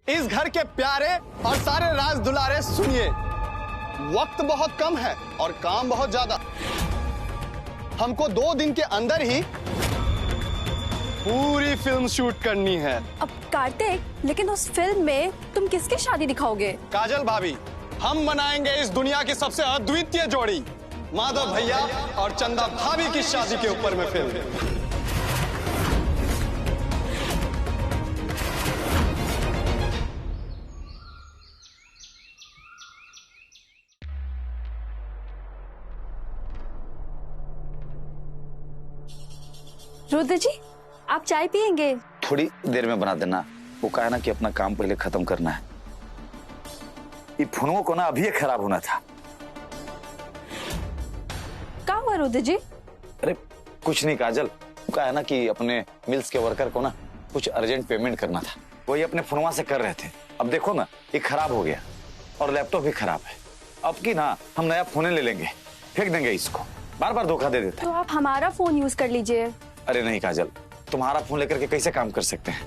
इस घर के प्यारे और सारे राज दुलारे सुनिए, वक्त बहुत कम है और काम बहुत ज्यादा। हमको 2 दिन के अंदर ही पूरी फिल्म शूट करनी है। अब कार्तिक, लेकिन उस फिल्म में तुम किसकी शादी दिखाओगे? काजल भाभी, हम बनाएंगे इस दुनिया की सबसे अद्वितीय जोड़ी, माधव भैया और चंदा भाभी की शादी के ऊपर में फिल्म। रुद्र जी, आप चाय पियेंगे? थोड़ी देर में बना देना। वो कहा ना कि अपना काम पहले खत्म करना है। ये फोनों को ना अभी खराब होना था। क्या हुआ रुद्र जी? अरे कुछ नहीं काजल, वो कहा ना कि अपने मिल्स के वर्कर को ना कुछ अर्जेंट पेमेंट करना था, वही अपने फोनवा से कर रहे थे। अब देखो ना, ये खराब हो गया और लैपटॉप भी खराब है। अब की ना हम नया फोन ले लेंगे, फेंक देंगे इसको, बार बार धोखा दे देता है। तो आप हमारा फोन यूज कर लीजिए। अरे नहीं काजल, तुम्हारा फोन लेकर के कैसे काम कर सकते हैं?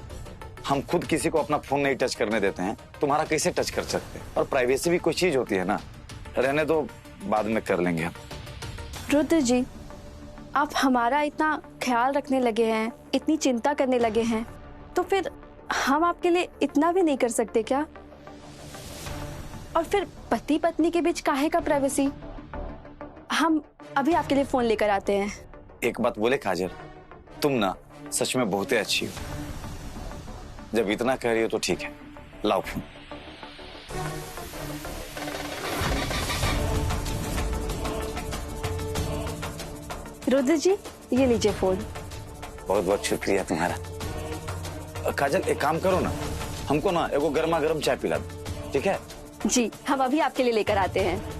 हम खुद किसी को अपना फोन नहीं टच करने देते हैं, तुम्हारा कैसे टच कर सकते हैं? और प्राइवेसी भी कोई चीज होती है ना। रहने दो, बाद में कर लेंगे हम। रुद्र जी, आप हमारा इतना ख्याल रखने लगे हैं, इतनी चिंता करने लगे हैं, तो फिर हम आपके लिए इतना भी नहीं कर सकते क्या? और फिर पति पत्नी के बीच काहे का प्राइवेसी? हम अभी आपके लिए फोन लेकर आते हैं। एक बात बोले काजल, तुम ना सच में बहुत ही अच्छी हो। जब इतना कह रही हो तो ठीक है, लाओ फोन। रुद्र जी, ये लीजिए फोन। बहुत बहुत शुक्रिया तुम्हारा। काजल एक काम करो ना, हमको ना एगो गर्मा गर्म चाय पिला दो, ठीक है? जी, हम अभी आपके लिए लेकर आते हैं।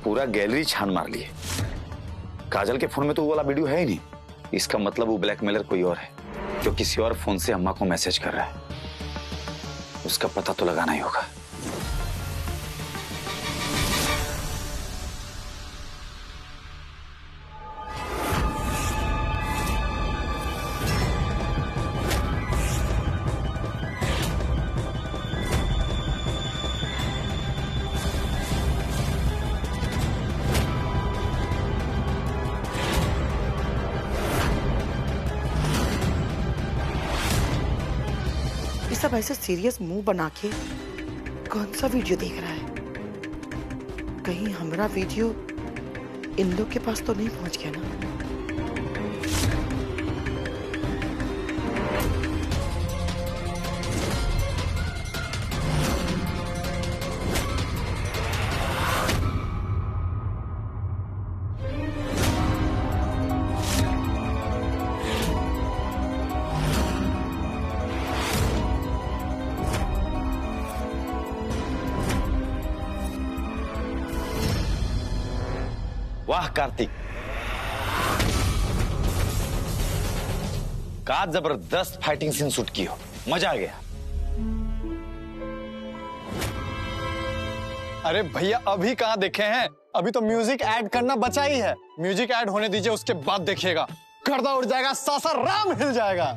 पूरा गैलरी छान मार लिए। काजल के फोन में तो वो वाला वीडियो है ही नहीं। इसका मतलब वो ब्लैकमेलर कोई और है, जो किसी और फोन से अम्मा को मैसेज कर रहा है। उसका पता तो लगाना ही होगा। सब ऐसे सीरियस मुंह बना के कौन सा वीडियो देख रहा है? कहीं हमारा वीडियो इन लोग के पास तो नहीं पहुंच गया ना? वाह कार्तिक, का जबरदस्त फाइटिंग सीन शूट की हो, मजा आ गया। अरे भैया, अभी कहाँ देखे हैं? अभी तो म्यूजिक ऐड करना बचा ही है। म्यूजिक ऐड होने दीजिए, उसके बाद देखिएगा, गर्दा उड़ जाएगा, सासाराम हिल जाएगा।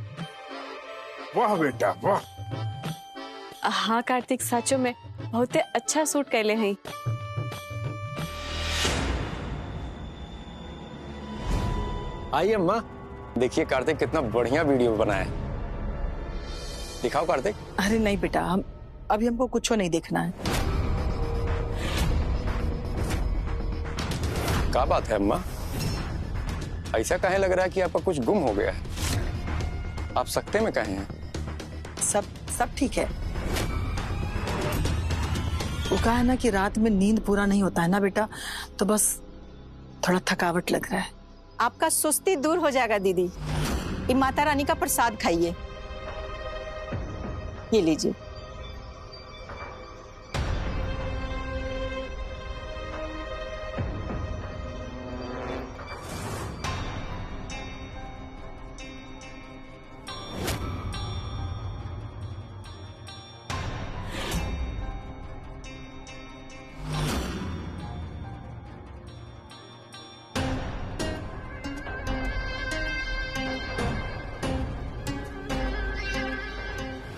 वाह बेटा वाह। हाँ कार्तिक, सचो में बहुत अच्छा सूट कैले हैं। आइए अम्मा, देखिए कार्तिक कितना बढ़िया वीडियो बनाया है। दिखाओ कार्तिक। अरे नहीं बेटा, हमको कुछ नहीं देखना है। क्या बात है अम्मा, ऐसा काहे लग रहा है कि आपका कुछ गुम हो गया है? आप सकते में कहे हैं? सब ठीक है। वो कहा है ना कि रात में नींद पूरा नहीं होता है ना बेटा, तो बस थोड़ा थकावट लग रहा है। आपका सुस्ती दूर हो जाएगा दीदी। ये माता रानी का प्रसाद खाइए, ये लीजिए।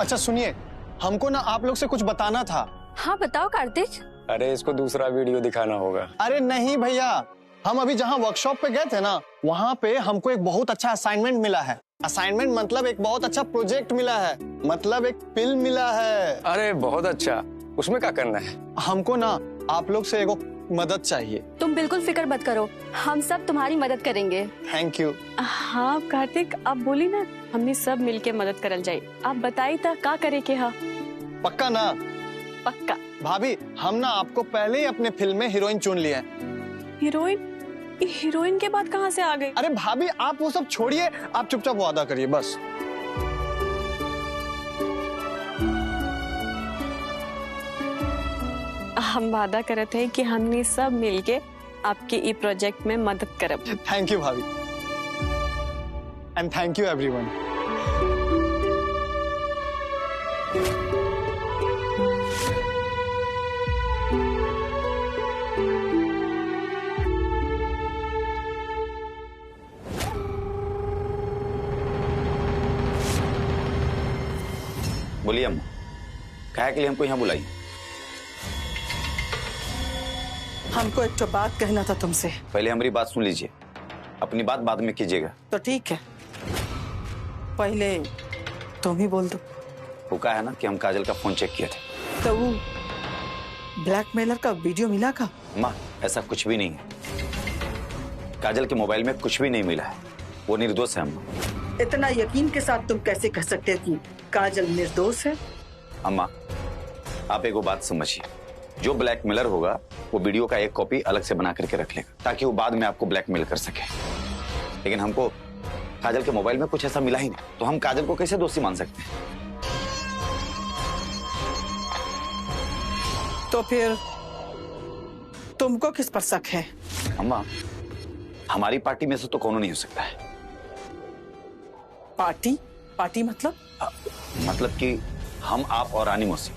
अच्छा सुनिए, हमको ना आप लोग से कुछ बताना था। हाँ बताओ कार्तिक। अरे इसको दूसरा वीडियो दिखाना होगा। अरे नहीं भैया, हम अभी जहाँ वर्कशॉप पे गए थे ना, वहाँ पे हमको एक बहुत अच्छा असाइनमेंट मिला है। असाइनमेंट मतलब एक बहुत अच्छा प्रोजेक्ट मिला है, मतलब एक फिल्म मिला है। अरे बहुत अच्छा, उसमें क्या करना है? हमको ना आप लोग से एगो मदद चाहिए। तुम बिल्कुल फिक्र मत करो, हम सब तुम्हारी मदद करेंगे। Thank you. हाँ कार्तिक, आप बोली ना हमने सब मिलके मदद करल जाए। आप बताई था का करे के? हाँ पक्का ना? पक्का। भाभी, हम ना आपको पहले ही अपने फिल्म में हीरोइन चुन लिया है। हीरोइन? हीरोइन के बाद कहाँ से आ गई? अरे भाभी, आप वो सब छोड़िए, आप चुपचाप वादा करिए बस। हम वादा करते हैं कि हमने सब मिलके आपके ई प्रोजेक्ट में मदद करब। थैंक यू भाभी, एंड थैंक यू एवरीवन। बोलिए अम्मा, काहे के लिए हमको यहाँ बुलाई? हमको एक तो बात कहना था तुमसे। पहले हमारी बात सुन लीजिए, अपनी बात बाद में कीजिएगा। तो ठीक है, पहले तुम ही बोल दो। वो कहा है ना कि हम काजल का फोन चेक किए थे। तो वो ब्लैकमेलर का वीडियो मिला का? अम्मा, ऐसा कुछ भी नहीं है। काजल के मोबाइल में कुछ भी नहीं मिला है, वो निर्दोष है अम्मा। इतना यकीन के साथ तुम कैसे कह सकते हो कि काजल निर्दोष है? अम्मा, आप एक बात समझिए, जो ब्लैकमेलर होगा वो वीडियो का एक कॉपी अलग से बना करके रख लेगा ताकि वो बाद में आपको ब्लैकमेल कर सके। लेकिन हमको काजल के मोबाइल में कुछ ऐसा मिला ही नहीं, तो हम काजल को कैसे दोषी मान सकते हैं? तो फिर तुमको किस पर शक है? अम्मा, हमारी पार्टी में से तो कौन नहीं हो सकता है। पार्टी? पार्टी मतलब? मतलब कि हम, आप और रानी मौसी,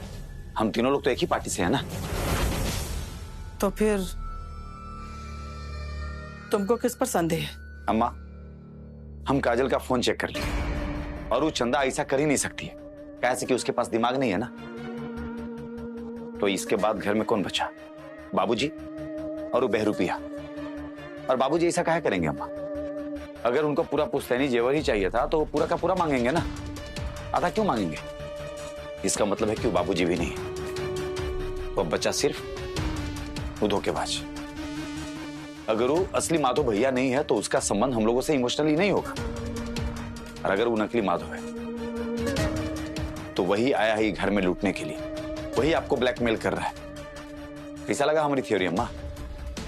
हम तीनों लोग तो एक ही पार्टी से है ना। तो फिर तुमको किस पर संदेह है? अम्मा, हम काजल का फोन चेक कर लिए और वो चंदा ऐसा कर ही नहीं सकती है, कैसे कि उसके पास दिमाग नहीं है ना। तो इसके बाद घर में कौन बचा? बाबूजी और वो बहरूपिया। और बाबूजी ऐसा काहे करेंगे अम्मा? अगर उनको पूरा पुश्तैनी जेवर ही चाहिए था तो वो पूरा का पूरा मांगेंगे ना, आधा क्यों मांगेंगे? इसका मतलब है कि वो बाबूजी भी नहीं है, वो बच्चा सिर्फ वो धोखेबाज। अगर वो असली माधव भैया नहीं है तो उसका संबंध हम लोगों से इमोशनली नहीं होगा, और अगर वो नकली माधव है तो वही आया है घर में लूटने के लिए, वही आपको ब्लैकमेल कर रहा है। कैसा लगा हमारी थ्योरी अम्मा?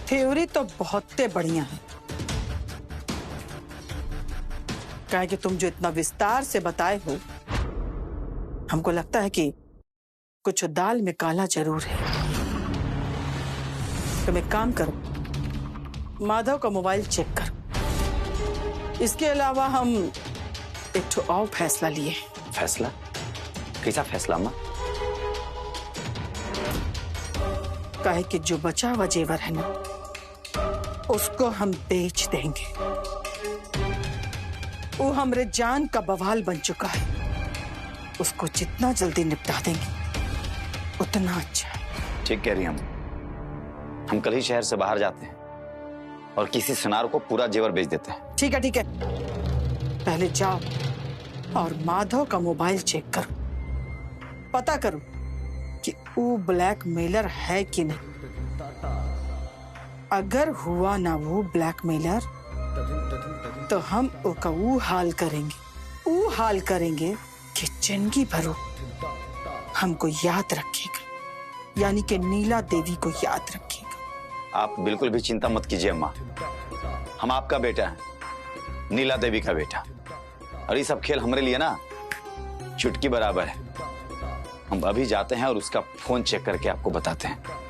थ्योरी तो बहुत बढ़िया है, क्या है कि तुम जो इतना विस्तार से बताए हो, हमको लगता है कि कुछ दाल में काला जरूर है। तुम एक काम करो, माधव का मोबाइल चेक करो। इसके अलावा हम एक ठो और फैसला लिए। फैसला? कैसा फैसला अम्मा? काहे कि जो बचा हुआ जेवर है ना, उसको हम बेच देंगे। वो हमरे जान का बवाल बन चुका है, उसको जितना जल्दी निपटा देंगे उतना अच्छा है। ठीक कह रही हैं हम कल ही शहर से बाहर जाते हैं और किसी सुनार को पूरा जेवर बेच देते हैं। ठीक है, ठीक है, पहले जाओ और माधव का मोबाइल चेक करो, पता करो कि वो ब्लैकमेलर है कि नहीं। अगर हुआ ना वो ब्लैकमेलर, तो हम उसका वो हाल करेंगे कि जिंदगी भर हमको याद रखेगा, यानी कि नीला देवी को याद रखेगा। आप बिल्कुल भी चिंता मत कीजिए अम्मा, हम आपका बेटा है, नीला देवी का बेटा, और ये सब खेल हमारे लिए ना चुटकी बराबर है। हम अभी जाते हैं और उसका फोन चेक करके आपको बताते हैं।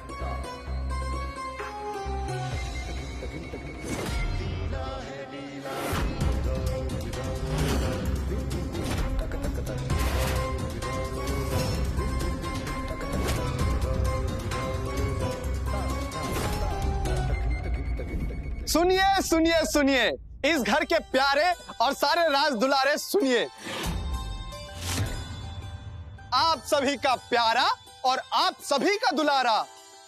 सुनिए सुनिए सुनिए, इस घर के प्यारे और सारे राज दुलारे सुनिए। आप सभी का प्यारा और आप सभी का दुलारा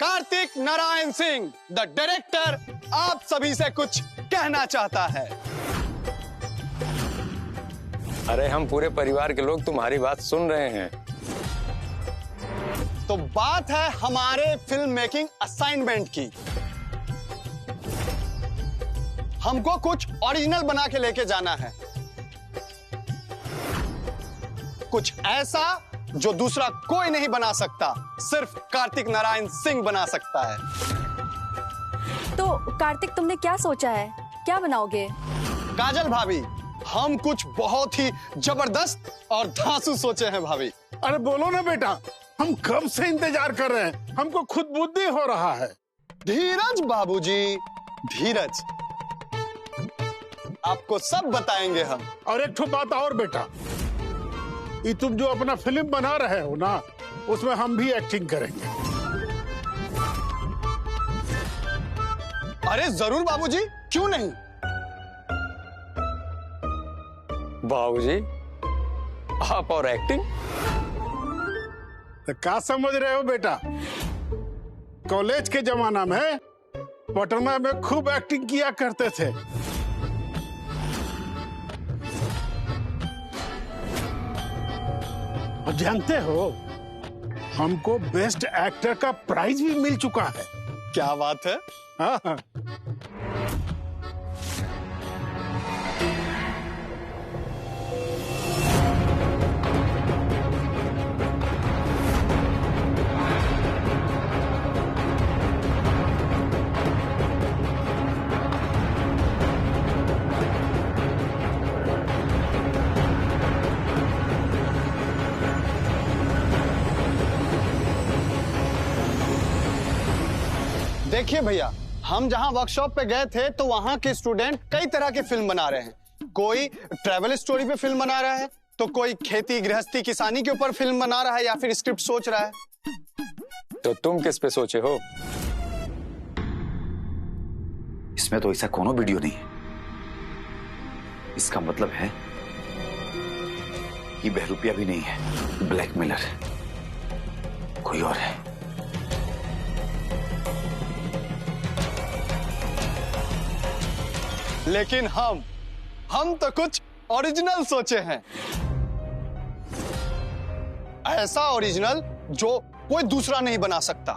कार्तिक नारायण सिंह द डायरेक्टर आप सभी से कुछ कहना चाहता है। अरे हम पूरे परिवार के लोग तुम्हारी बात सुन रहे हैं। तो बात है हमारे फिल्म मेकिंग असाइनमेंट की। हमको कुछ ओरिजिनल बना के लेके जाना है, कुछ ऐसा जो दूसरा कोई नहीं बना सकता, सिर्फ कार्तिक नारायण सिंह बना सकता है। तो कार्तिक, तुमने क्या सोचा है, क्या बनाओगे? काजल भाभी, हम कुछ बहुत ही जबरदस्त और धांसू सोचे हैं भाभी। अरे बोलो ना बेटा, हम कब से इंतजार कर रहे हैं, हमको खुद बुद्धि हो रहा है। धीरज बाबूजी, धीरज, आपको सब बताएंगे हम। और एक ठो बात और बेटा, ये तुम जो अपना फिल्म बना रहे हो ना, उसमें हम भी एक्टिंग करेंगे। अरे जरूर बाबूजी, क्यों नहीं। बाबूजी, आप और एक्टिंग? तो क्या समझ रहे हो बेटा, कॉलेज के जमाना में पटना में खूब एक्टिंग किया करते थे। और जानते हो, हमको बेस्ट एक्टर का प्राइज भी मिल चुका है। क्या बात है। हाँ। देखिए भैया, हम जहां वर्कशॉप पे गए थे तो वहां के स्टूडेंट कई तरह की फिल्म बना रहे हैं। कोई ट्रैवल स्टोरी पे फिल्म बना रहा है, तो कोई खेती गृहस्थी किसानी के ऊपर फिल्म बना रहा है या फिर स्क्रिप्ट सोच रहा है। तो तुम किस पे सोचे हो? इसमें तो ऐसा कोनो वीडियो नहीं है। इसका मतलब है ये बहरूपिया भी नहीं है, ब्लैकमेलर है, कोई और है। लेकिन हम तो कुछ ओरिजिनल सोचे हैं, ऐसा ओरिजिनल जो कोई दूसरा नहीं बना सकता।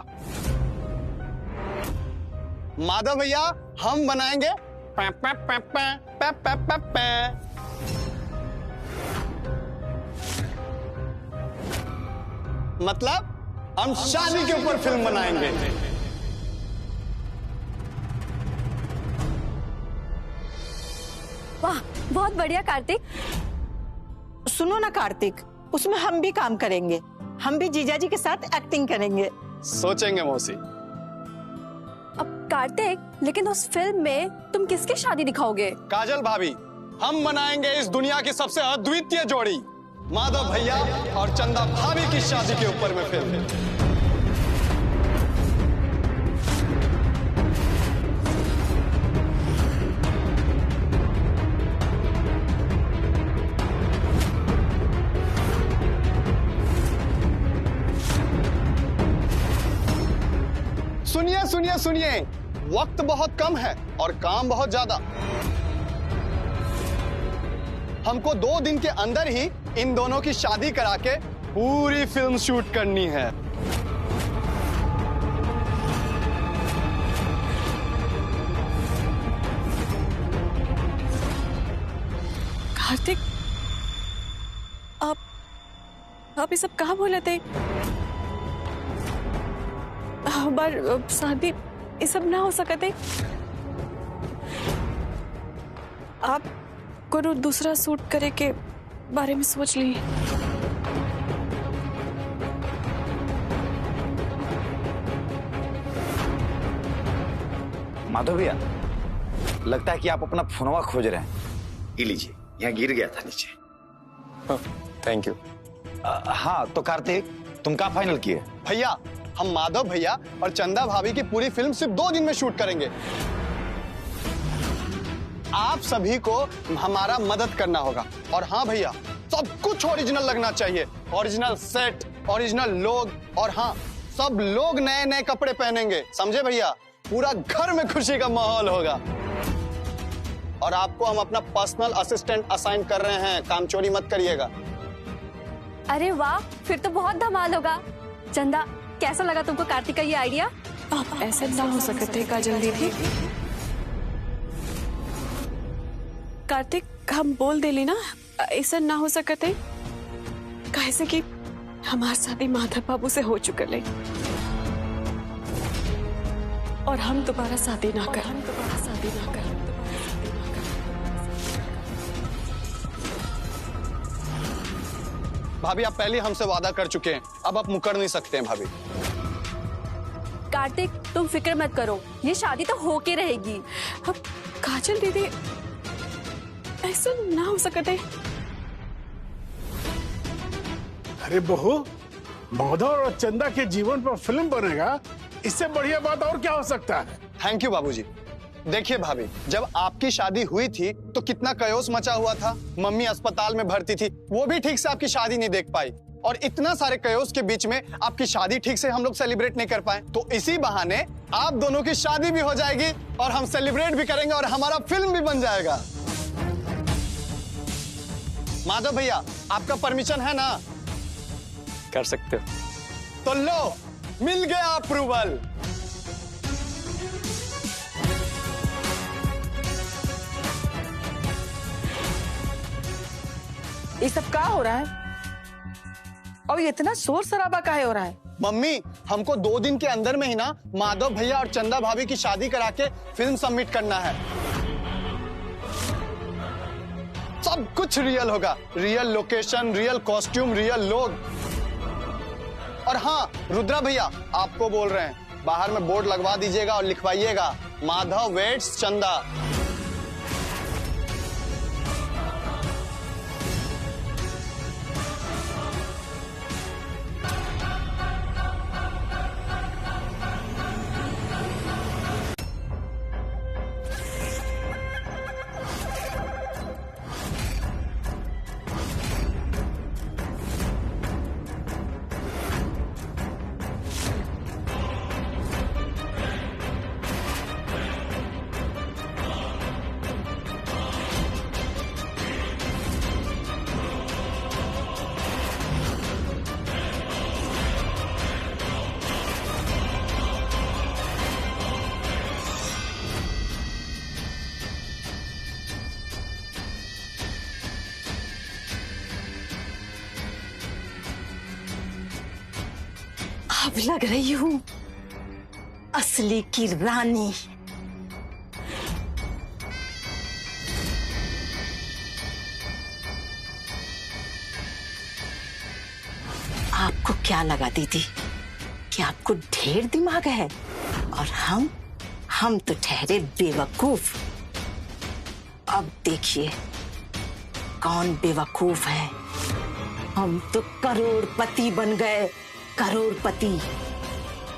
माधव भैया, हम बनाएंगे पै पै पै पै पै पै पै पै। मतलब हम शादी के ऊपर फिल्म बनाएंगे। वाह, बहुत बढ़िया कार्तिक। सुनो ना कार्तिक, उसमें हम भी काम करेंगे, हम भी जीजाजी के साथ एक्टिंग करेंगे। सोचेंगे मौसी। अब कार्तिक, लेकिन उस फिल्म में तुम किसकी शादी दिखाओगे? काजल भाभी, हम बनाएंगे इस दुनिया की सबसे अद्वितीय जोड़ी, माधव भैया और चंदा भाभी की शादी के ऊपर में फिल्म। सुनिए सुनिए सुनिए, वक्त बहुत कम है और काम बहुत ज्यादा। हमको 2 दिन के अंदर ही इन दोनों की शादी करा के पूरी फिल्म शूट करनी है। कार्तिक, आप ये सब कहाँ बोले थे? बार शादी ये सब ना हो सकते। आप कोनो दूसरा सूट करे के बारे में सोच लिए। माधव भैया, लगता है कि आप अपना फोनवा खोज रहे हैं। ये लीजिए, यहाँ गिर गया था नीचे। Thank you. हाँ, तो कार्तिक, तुम क्या फाइनल किए? भैया, हम माधव भैया और चंदा भाभी की पूरी फिल्म सिर्फ 2 दिन में शूट करेंगे। आप सभी को हमारा मदद करना होगा। और हाँ भैया, सब कुछ ओरिजिनल लगना चाहिए। ओरिजिनल सेट, ओरिजिनल लोग, और हाँ, सब लोग नए नए कपड़े पहनेंगे, समझे भैया? पूरा घर में खुशी का माहौल होगा। और आपको हम अपना पर्सनल असिस्टेंट असाइन कर रहे हैं, काम चोरी मत करिएगा। अरे वाह, फिर तो बहुत धमाल होगा। चंदा, कैसा लगा तुमको कार्तिक का ये आइडिया? ऐसा ना हो सकते काजल दीदी। कार्तिक, हम बोल देली ना, ऐसा ना हो सकते कैसे कि हमार शादी माधव बाबू से हो चुकल है और हम दोबारा शादी ना कर। भाभी, आप पहले हमसे वादा कर चुके हैं, अब आप मुकर नहीं सकते हैं भाभी। कार्तिक, तुम फिक्र मत करो, ये शादी तो होके रहेगी। अब काजल दीदी, ऐसा ना हो सकते। अरे बहू, माधव और चंदा के जीवन पर फिल्म बनेगा, इससे बढ़िया बात और क्या हो सकता है? थैंक यू बाबूजी। देखिए भाभी, जब आपकी शादी हुई थी तो कितना कयोस मचा हुआ था। मम्मी अस्पताल में भर्ती थी, वो भी ठीक से आपकी शादी नहीं देख पाई, और इतना सारे कयोस के बीच में आपकी शादी ठीक से हम लोग सेलिब्रेट नहीं कर पाए। तो इसी बहाने आप दोनों की शादी भी हो जाएगी और हम सेलिब्रेट भी करेंगे और हमारा फिल्म भी बन जाएगा। माधव भैया, आपका परमिशन है ना? कर सकते हो। तो लो, मिल गया अप्रूवल। ये सब क्या हो रहा है और ये इतना शोर शराबा काहे हो रहा है? मम्मी, हमको 2 दिन के अंदर में ही ना माधव भैया और चंदा भाभी की शादी करा के फिल्म सबमिट करना है। सब कुछ रियल होगा, real location, real costume, real लोग। और हाँ, रुद्रा भैया, आपको बोल रहे हैं, बाहर में बोर्ड लगवा दीजिएगा और लिखवाइएगा, माधव वेट्स चंदा। अब लग रही हूँ असली की रानी। आपको क्या लगा दीदी कि आपको ढेर दिमाग है और हम तो ठहरे बेवकूफ। अब देखिए कौन बेवकूफ है। हम तो करोड़पति बन गए, करोड़पति।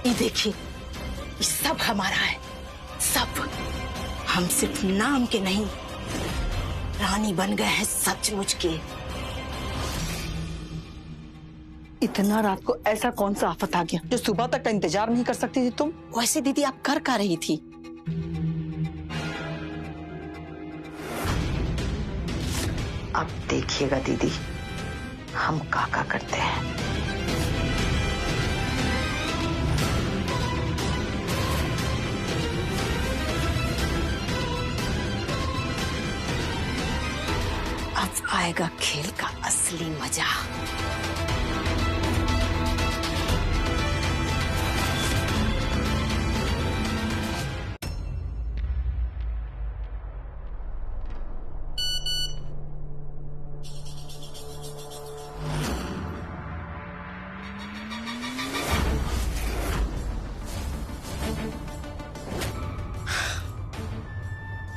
ये देखिए, ये सब हमारा है, सब। हम सिर्फ नाम के नहीं, रानी बन गए हैं सचमुच के। इतना रात को ऐसा कौन सा आफत आ गया जो सुबह तक का इंतजार नहीं कर सकती थी तुम? वैसे दीदी आप कर क्या रही थी? अब देखिएगा दीदी, हम काका करते हैं। अब आएगा खेल का असली मजा।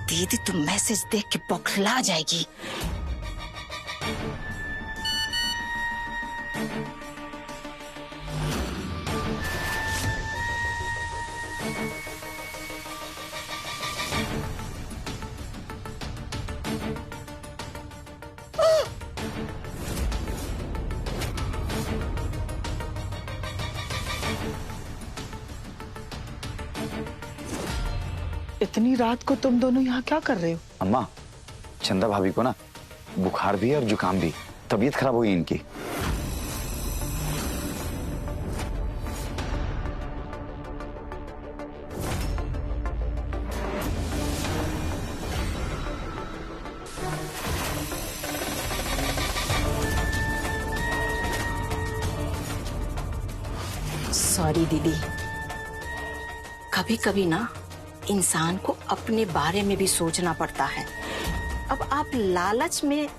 दीदी तो मैसेज देख के बौखला जाएगी। इतनी रात को तुम दोनों यहाँ क्या कर रहे हो? अम्मा, चंदा भाभी को ना बुखार भी है और जुकाम भी, तबीयत खराब हुई इनकी। सॉरी दीदी, कभी कभी ना इंसान को अपने बारे में भी सोचना पड़ता है। अब आप लालच में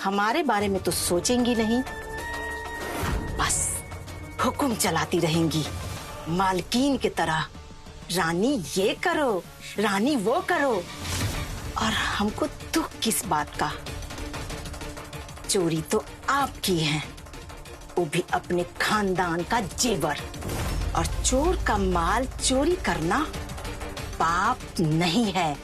हमारे बारे में तो सोचेंगी नहीं, बस हुक्म चलाती रहेंगी मालकिन की तरह, रानी ये करो, रानी वो करो। और हमको दुख किस बात का? चोरी तो आपकी है, वो भी अपने खानदान का जेवर। और चोर का माल चोरी करना पाप नहीं है।